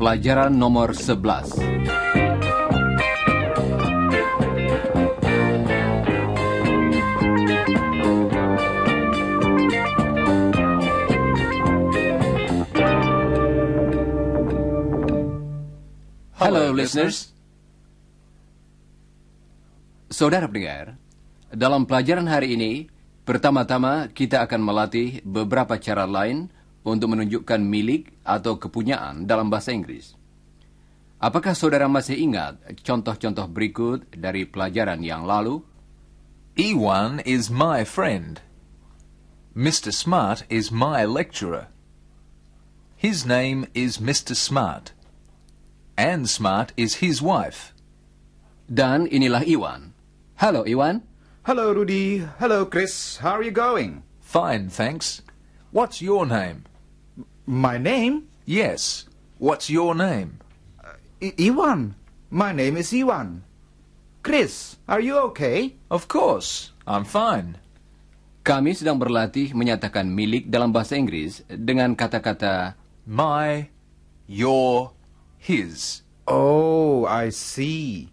Pelajaran nomor 11. Hello, listeners. Saudara pendengar, dalam pelajaran hari ini, pertama-tama kita akan melatih beberapa cara lain untuk menunjukkan milik atau kepunyaan dalam bahasa Inggris. Apakah saudara masih ingat contoh-contoh berikut dari pelajaran yang lalu? Ewan is my friend. Mr. Smart is my lecturer. His name is Mr. Smart. Anne Smart is his wife. Dan inilah Iwan. Halo, Iwan. Hello, Rudy. Hello, Chris. How are you going? Fine, thanks. What's your name? My name? Yes. What's your name? Iwan. My name is Iwan. Chris, are you okay? Of course. I'm fine. Kami sedang berlatih menyatakan milik dalam bahasa Inggris dengan kata-kata My, your, his. Oh, I see.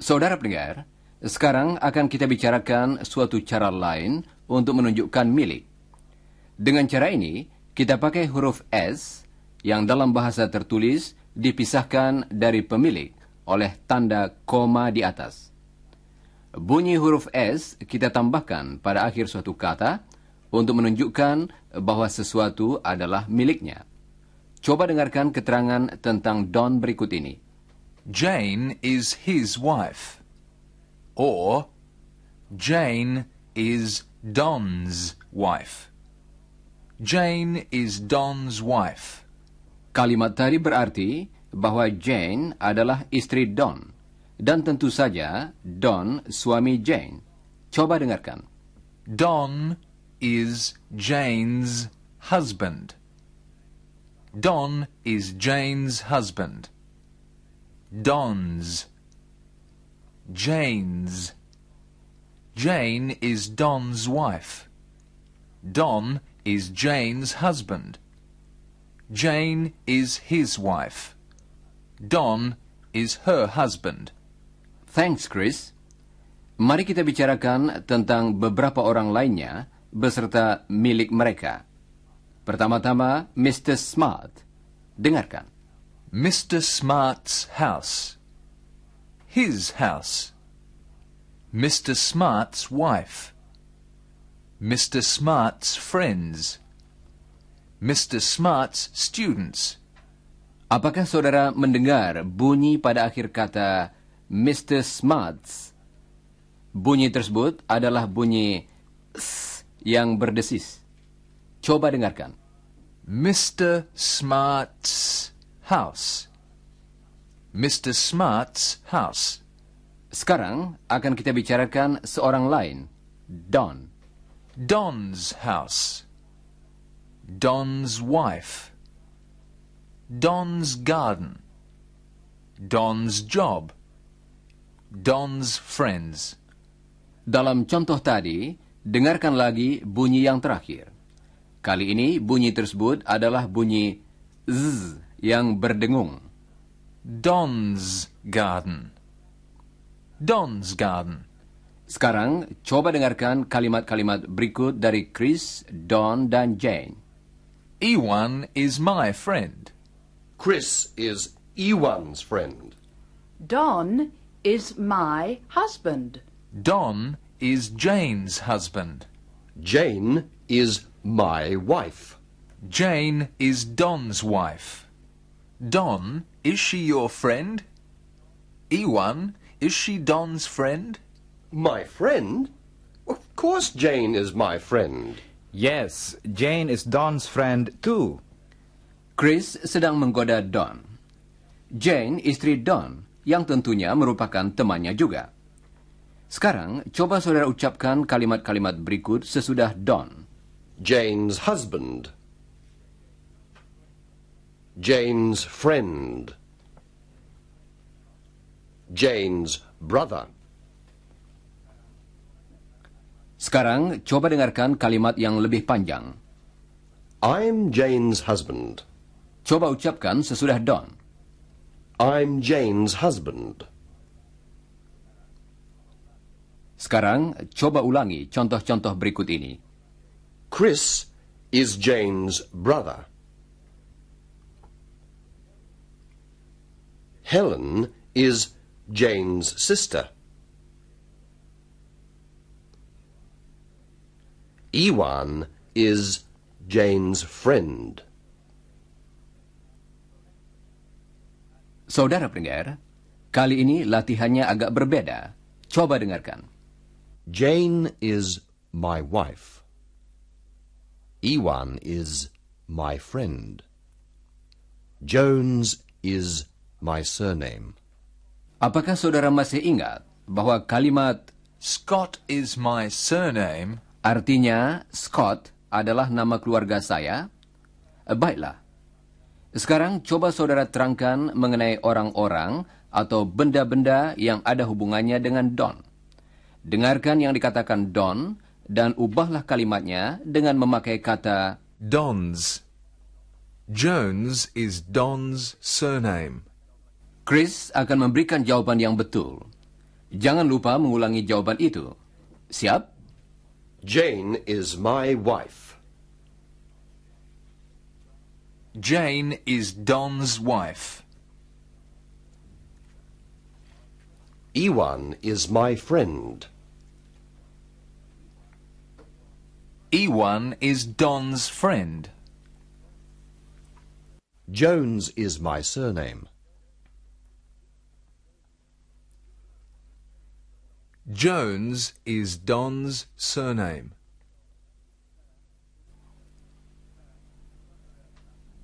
Saudara pendengar, sekarang akan kita bicarakan suatu cara lain untuk menunjukkan milik. Dengan cara ini, kita pakai huruf S yang dalam bahasa tertulis dipisahkan dari pemilik oleh tanda koma di atas. Bunyi huruf S kita tambahkan pada akhir suatu kata untuk menunjukkan bahwa sesuatu adalah miliknya. Coba dengarkan keterangan tentang Don berikut ini. Jane is his wife. Or, Jane is Don's wife. Jane is Don's wife. Kalimat tadi berarti bahwa Jane adalah istri Don. Dan tentu saja Don suami Jane. Coba dengarkan. Don is Jane's husband. Don is Jane's husband. Don's. Jane's. Jane is Don's wife. Don is Jane's husband. Jane is his wife. Don is her husband. Thanks, Chris. Mari kita bicarakan tentang beberapa orang lainnya beserta milik mereka. Pertama-tama, Mr. Smart. Dengarkan. Mr. Smart's house. His house. Mr. Smart's wife. Mr. Smart's friends. Mr. Smart's students. Apakah saudara mendengar bunyi pada akhir kata Mr. Smart's? Bunyi tersebut adalah bunyi S yang berdesis. Coba dengarkan. Mr. Smart's house. Mr. Smart's house. Sekarang akan kita bicarakan seorang lain, Don. Don's house. Don's wife. Don's garden. Don's job. Don's friends. Dalam contoh tadi, dengarkan lagi bunyi yang terakhir. Kali ini bunyi tersebut adalah bunyi Z yang berdengung. Don's garden. Don's garden. Sekarang, coba dengarkan kalimat-kalimat berikut dari Chris, Don, dan Jane. Ewan is my friend. Chris is Ewan's friend. Don is my husband. Don is Jane's husband. Jane is my wife. Jane is Don's wife. Don, is she your friend? Ewan, is she Don's friend? My friend? Of course Jane is my friend. Yes, Jane is Don's friend too. Chris sedang menggoda Don. Jane, istri Don, yang tentunya merupakan temannya juga. Sekarang, coba saudara ucapkan kalimat-kalimat berikut sesudah Don. Jane's husband. Jane's friend. Jane's brother. Sekarang, coba dengarkan kalimat yang lebih panjang. I'm Jane's husband. Coba ucapkan sesudah Don. I'm Jane's husband. Sekarang, coba ulangi contoh-contoh berikut ini. Chris is Jane's brother. Helen is Jane's sister. Iwan is Jane's friend. Saudara pendengar, kali ini latihannya agak berbeda. Coba dengarkan. Jane is my wife. Iwan is my friend. Jones is my surname. Apakah saudara masih ingat bahwa kalimat Scott is my surname artinya Scott adalah nama keluarga saya? Baiklah. Sekarang coba saudara terangkan mengenai orang-orang atau benda-benda yang ada hubungannya dengan Don. Dengarkan yang dikatakan Don dan ubahlah kalimatnya dengan memakai kata Don's. Jones is Don's surname. Chris akan memberikan jawaban yang betul. Jangan lupa mengulangi jawaban itu. Siap? Jane is my wife. Jane is Don's wife. Iwan is my friend. Iwan is Don's friend. Jones is my surname. Jones is Don's surname.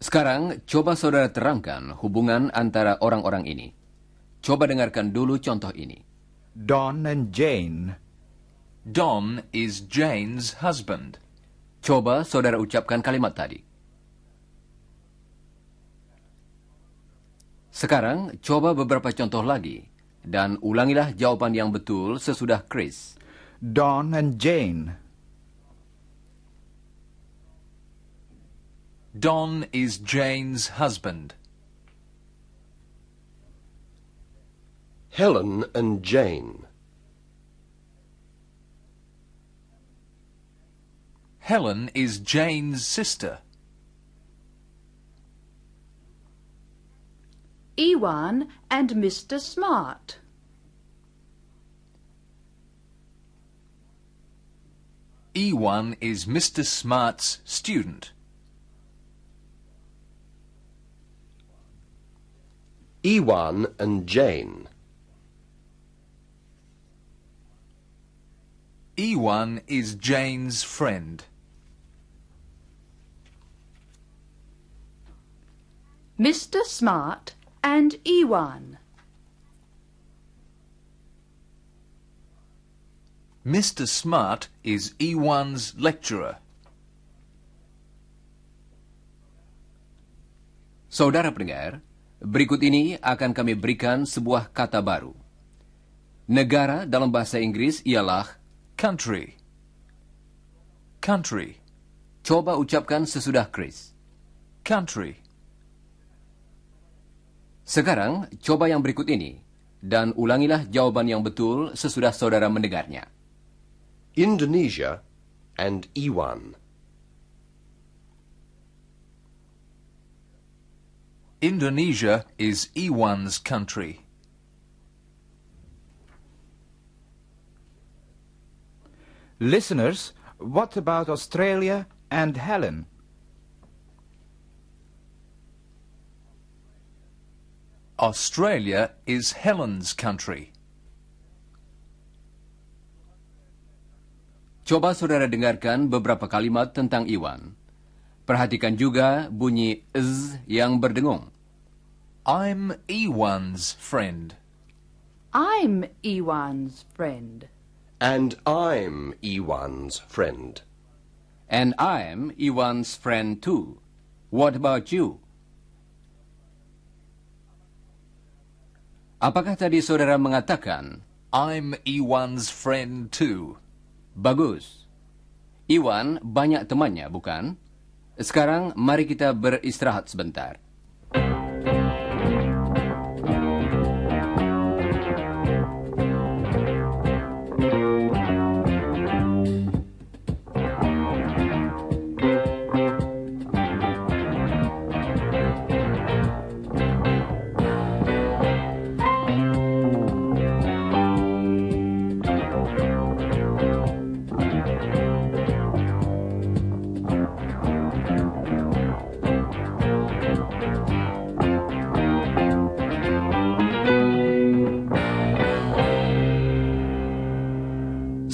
Sekarang, coba saudara terangkan hubungan antara orang-orang ini. Coba dengarkan dulu contoh ini. Don and Jane. Don is Jane's husband. Coba saudara ucapkan kalimat tadi. Sekarang, coba beberapa contoh lagi. Dan ulangilah jawaban yang betul sesudah Chris. Don and Jane. Don is Jane's husband. Helen and Jane. Helen is Jane's sister. Iwan and Mr. Smart. Iwan is Mr. Smart's student. Iwan and Jane. Iwan is Jane's friend. Mr. Smart and Iwan. Mr. Smart is Iwan's lecturer. Saudara pendengar, berikut ini akan kami berikan sebuah kata baru. Negara dalam bahasa Inggris ialah Country. Country. Coba ucapkan sesudah Chris. Country. Sekarang, coba yang berikut ini. Dan ulangilah jawaban yang betul sesudah saudara mendengarnya. Indonesia and Iwan. Indonesia is Iwan's country. Listeners, what about Australia and Helen? Australia is Helen's country. Coba saudara dengarkan beberapa kalimat tentang Iwan. Perhatikan juga bunyi z yang berdengung. I'm Iwan's friend. I'm Iwan's friend. And I'm Iwan's friend. And I'm Iwan's friend too. What about you? Apakah tadi saudara mengatakan, I'm Iwan's friend too? Bagus. Iwan banyak temannya, bukan? Sekarang mari kita beristirahat sebentar.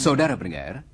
Saudara pendengar,